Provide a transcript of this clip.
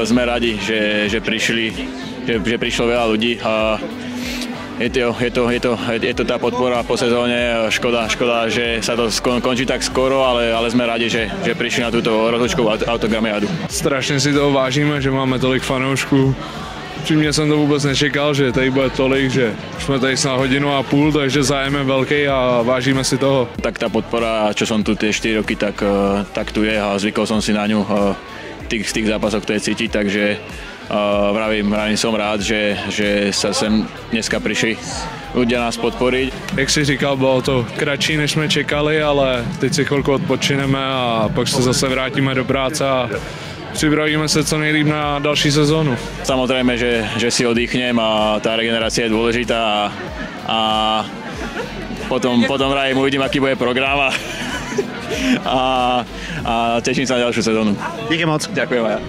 sme radi, že prišlo veľa ľudí. Je to tá podpora po sezóne. Škoda, že sa to končí tak skoro, ale sme radi, že prišli na túto rozhodčkovú autogramiádu. Strašne si toho vážime, že máme tolik fanoušků. Upřímně jsem to vůbec nečekal, že tady bude tolik, že jsme tady snad 1,5 hodiny, takže zájem je veľký a vážíme si toho. Tak tá podpora, čo som tu tie 4 roky, tak tu je a zvykol som si na ňu z tých zápasov, ktoré cítiť, takže vravím, som rád, že sa sem dneska prišli ľudia nás podporiť. Jak si říkal, bylo to kratší, než jsme čekali, ale teď si chvilku odpočineme a pak se zase vrátíme do práce a připravíme se co nejlíp na další sezónu. Samozrejme, že si oddychnem a tá regenerácia je dôležitá a potom vravím, uvidím, aký bude program a teším sa na ďalšiu sezónu. Díky moc. Ďakujem aj ja.